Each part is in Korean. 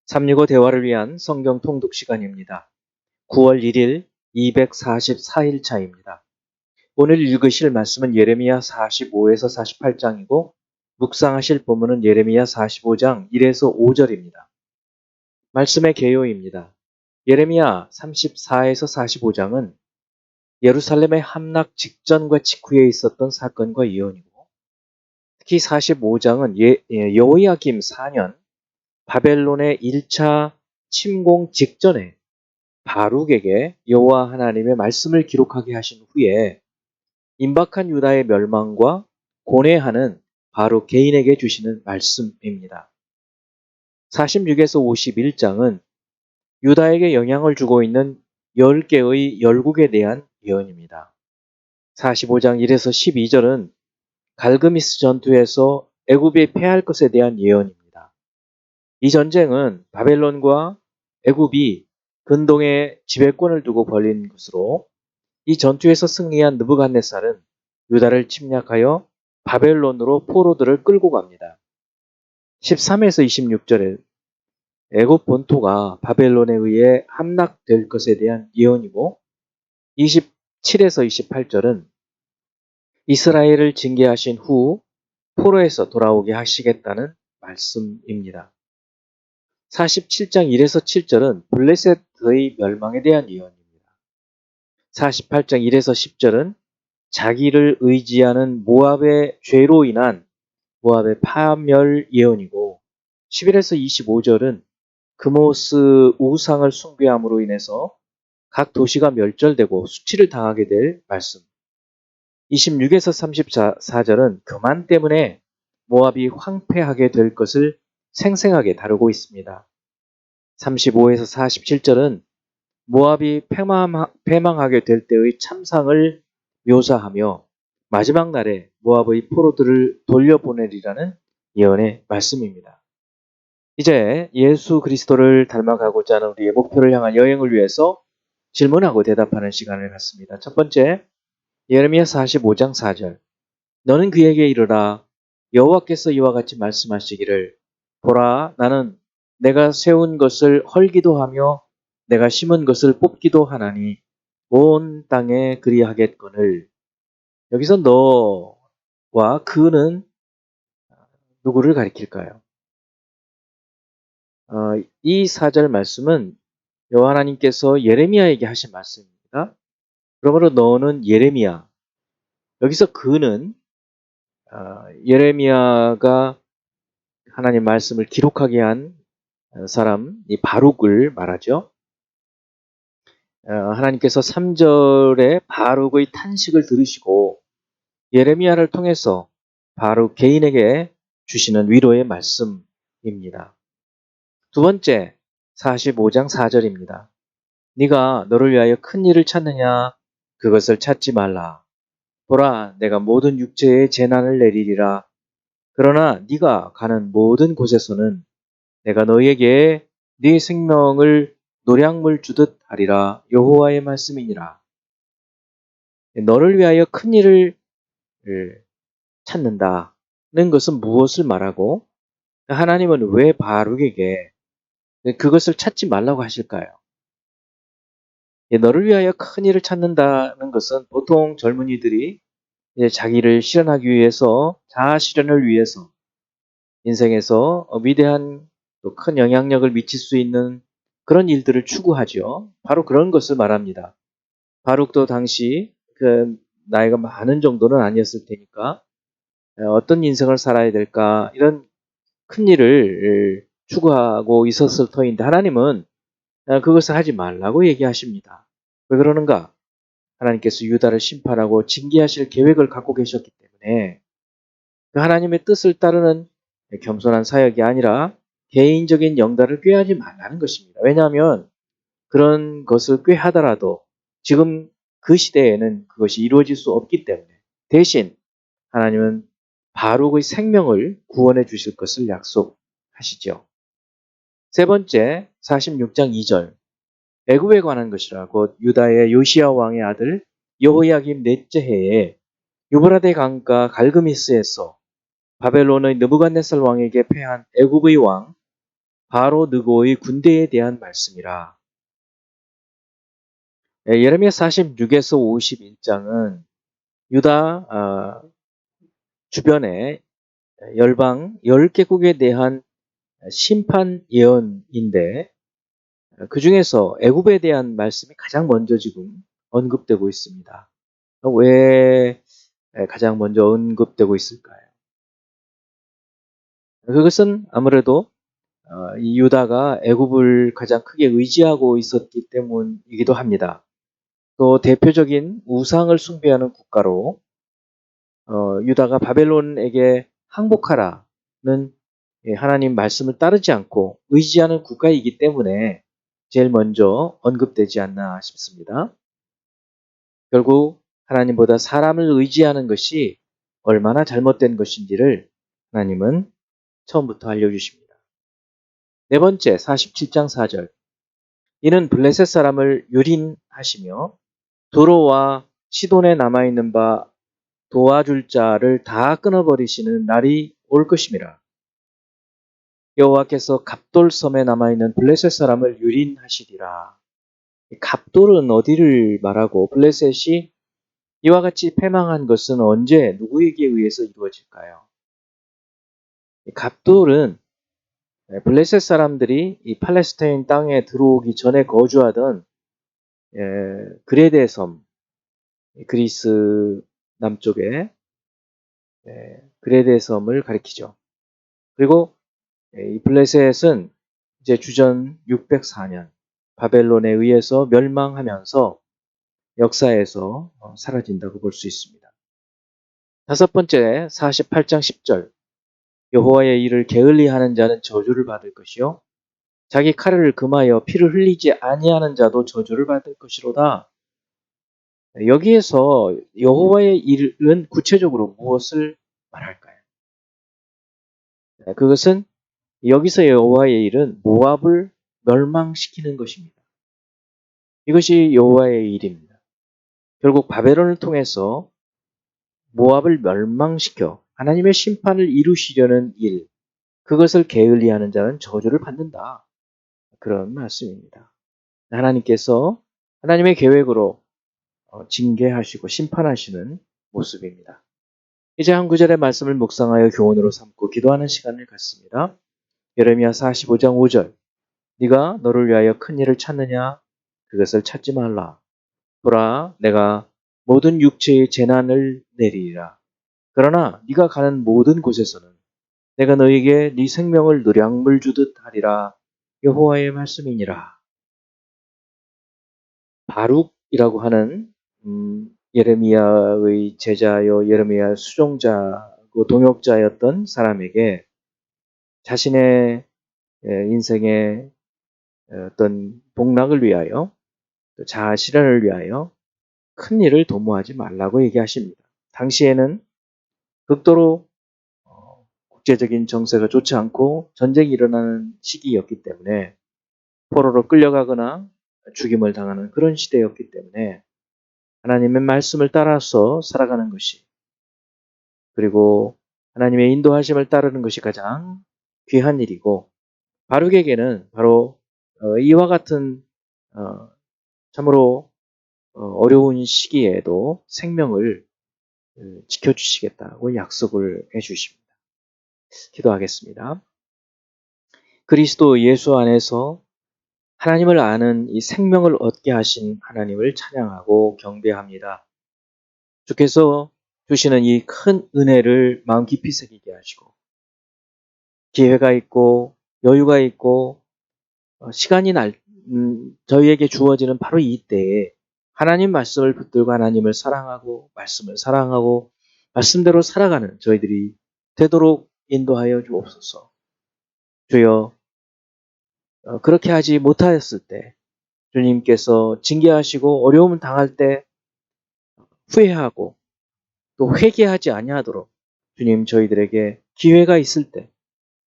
365 대화를 위한 성경 통독 시간입니다. 9월 1일 244일 차입니다. 오늘 읽으실 말씀은 예레미야 45에서 48장이고 묵상하실 본문은 예레미야 45장 1에서 5절입니다. 말씀의 개요입니다. 예레미야 34에서 45장은 예루살렘의 함락 직전과 직후에 있었던 사건과 예언이고, 특히 45장은 여호야김 4년 바벨론의 1차 침공 직전에 바룩에게 여호와 하나님의 말씀을 기록하게 하신 후에 임박한 유다의 멸망과 고뇌하는 바룩 개인에게 주시는 말씀입니다. 46에서 51장은 유다에게 영향을 주고 있는 10개의 열국에 대한 예언입니다. 45장 1에서 12절은 갈그미스 전투에서 애굽이 패할 것에 대한 예언입니다. 이 전쟁은 바벨론과 애굽이 근동에 지배권을 두고 벌인 것으로, 이 전투에서 승리한 느부갓네살은 유다를 침략하여 바벨론으로 포로들을 끌고 갑니다. 13에서 26절에 애굽 본토가 바벨론에 의해 함락될 것에 대한 예언이고, 27에서 28절은 이스라엘을 징계하신 후 포로에서 돌아오게 하시겠다는 말씀입니다. 47장 1에서 7절은 블레셋의 멸망에 대한 예언입니다. 48장 1에서 10절은 자기를 의지하는 모압의 죄로 인한 모압의 파멸 예언이고, 11에서 25절은 그모스 우상을 숭배함으로 인해서 각 도시가 멸절되고 수치를 당하게 될 말씀. 26에서 34절은 교만 때문에 모압이 황폐하게 될 것을 생생하게 다루고 있습니다. 35에서 47절은 모압이 패망하게 될 때의 참상을 묘사하며 마지막 날에 모압의 포로들을 돌려보내리라는 예언의 말씀입니다. 이제 예수 그리스도를 닮아가고자 하는 우리의 목표를 향한 여행을 위해서 질문하고 대답하는 시간을 갖습니다. 첫 번째, 예레미야 45장 4절. 너는 그에게 이르라. 여호와께서 이와 같이 말씀하시기를, 보라, 나는 내가 세운 것을 헐기도 하며 내가 심은 것을 뽑기도 하나니 온 땅에 그리하겠거늘. 여기서 너와 그는 누구를 가리킬까요? 이 4절 말씀은 여호와 하나님께서 예레미야에게 하신 말씀입니다. 그러므로 너는 예레미야. 여기서 그는 예레미야가 하나님 말씀을 기록하게 한 사람, 이 바룩을 말하죠. 하나님께서 3절에 바룩의 탄식을 들으시고 예레미야를 통해서 바룩 개인에게 주시는 위로의 말씀입니다. 두 번째, 45장 4절입니다. 네가 너를 위하여 큰 일을 찾느냐? 그것을 찾지 말라. 보라, 내가 모든 육체에 재난을 내리리라. 그러나 네가 가는 모든 곳에서는 내가 너희에게 네 생명을 노량물 주듯 하리라. 여호와의 말씀이니라. 너를 위하여 큰 일을 찾는다는 것은 무엇을 말하고, 하나님은 왜 바룩에게 그것을 찾지 말라고 하실까요? 너를 위하여 큰 일을 찾는다는 것은 보통 젊은이들이 이제 자기를 실현하기 위해서, 자아 실현을 위해서 인생에서 위대한 또 큰 영향력을 미칠 수 있는 그런 일들을 추구하죠. 바로 그런 것을 말합니다. 바룩도 당시 그 나이가 많은 정도는 아니었을 테니까 어떤 인생을 살아야 될까, 이런 큰 일을 추구하고 있었을 터인데 하나님은 그것을 하지 말라고 얘기하십니다. 왜 그러는가? 하나님께서 유다를 심판하고 징계하실 계획을 갖고 계셨기 때문에 그 하나님의 뜻을 따르는 겸손한 사역이 아니라 개인적인 영달을 꾀하지 말라는 것입니다. 왜냐하면 그런 것을 꾀하더라도 지금 그 시대에는 그것이 이루어질 수 없기 때문에, 대신 하나님은 바룩의 생명을 구원해 주실 것을 약속하시죠. 세 번째, 46장 2절. 애굽에 관한 것이라. 곧 유다의 요시야 왕의 아들 여호야김 넷째 해에 유브라데 강가 갈그미스에서 바벨론의 느부갓네살 왕에게 패한 애굽의 왕 바로 느고의 군대에 대한 말씀이라. 예레미야 46에서 51장은 유다 주변의 열방 10개국에 대한 심판 예언인데 그 중에서 애굽에 대한 말씀이 가장 먼저 지금 언급되고 있습니다. 왜 가장 먼저 언급되고 있을까요? 그것은 아무래도 이 유다가 애굽을 가장 크게 의지하고 있었기 때문이기도 합니다. 또 대표적인 우상을 숭배하는 국가로 유다가 바벨론에게 항복하라는 하나님 말씀을 따르지 않고 의지하는 국가이기 때문에 제일 먼저 언급되지 않나 싶습니다. 결국 하나님보다 사람을 의지하는 것이 얼마나 잘못된 것인지를 하나님은 처음부터 알려주십니다. 네 번째, 47장 4절. 이는 블레셋 사람을 유린하시며 도로와 시돈에 남아있는 바 도와줄 자를 다 끊어버리시는 날이 올 것임이라. 여호와께서 갑돌 섬에 남아있는 블레셋 사람을 유린하시리라. 갑돌은 어디를 말하고 블레셋이 이와 같이 패망한 것은 언제 누구에게 의해서 이루어질까요? 갑돌은 블레셋 사람들이 이 팔레스타인 땅에 들어오기 전에 거주하던 그레데 섬, 그리스 남쪽의 그레데 섬을 가리키죠. 그리고 이 블레셋은 이제 주전 604년 바벨론에 의해서 멸망하면서 역사에서 사라진다고 볼 수 있습니다. 다섯 번째, 48장 10절. 여호와의 일을 게을리하는 자는 저주를 받을 것이요 자기 칼을 금하여 피를 흘리지 아니하는 자도 저주를 받을 것이로다. 여기에서 여호와의 일은 구체적으로 무엇을 말할까요? 그것은 여기서 여호와의 일은 모압을 멸망시키는 것입니다. 이것이 여호와의 일입니다. 결국 바벨론을 통해서 모압을 멸망시켜 하나님의 심판을 이루시려는 일, 그것을 게을리하는 자는 저주를 받는다. 그런 말씀입니다. 하나님께서 하나님의 계획으로 징계하시고 심판하시는 모습입니다. 이제 한 구절의 말씀을 묵상하여 교훈으로 삼고 기도하는 시간을 갖습니다. 예레미야 45장 5절. 네가 너를 위하여 큰 일을 찾느냐? 그것을 찾지 말라. 보라, 내가 모든 육체의 재난을 내리리라. 그러나 네가 가는 모든 곳에서는 내가 너에게 네 생명을 노량물 주듯 하리라. 여호와의 말씀이니라. 바룩이라고 하는 예레미야의 제자요 예레미야 수종자고 동역자였던 사람에게 자신의 인생의 어떤 복락을 위하여 또 자아 실현을 위하여 큰 일을 도모하지 말라고 얘기하십니다. 당시에는 극도로 국제적인 정세가 좋지 않고 전쟁이 일어나는 시기였기 때문에 포로로 끌려가거나 죽임을 당하는 그런 시대였기 때문에 하나님의 말씀을 따라서 살아가는 것이 그리고 하나님의 인도하심을 따르는 것이 가장 귀한 일이고 바룩에게는 바로 이와 같은 참으로 어려운 시기에도 생명을 지켜주시겠다고 약속을 해주십니다. 기도하겠습니다. 그리스도 예수 안에서 하나님을 아는 이 생명을 얻게 하신 하나님을 찬양하고 경배합니다. 주께서 주시는 이 큰 은혜를 마음 깊이 새기게 하시고 기회가 있고 여유가 있고 시간이 저희에게 주어지는 바로 이 때에 하나님 말씀을 붙들고 하나님을 사랑하고 말씀을 사랑하고 말씀대로 살아가는 저희들이 되도록 인도하여 주옵소서. 주여 그렇게 하지 못하였을 때 주님께서 징계하시고 어려움을 당할 때 후회하고 또 회개하지 아니하도록 주님 저희들에게 기회가 있을 때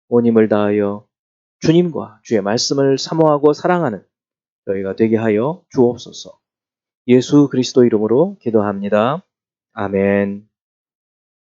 온 힘을 다하여 주님과 주의 말씀을 사모하고 사랑하는 저희가 되게 하여 주옵소서. 예수 그리스도 이름으로 기도합니다. 아멘.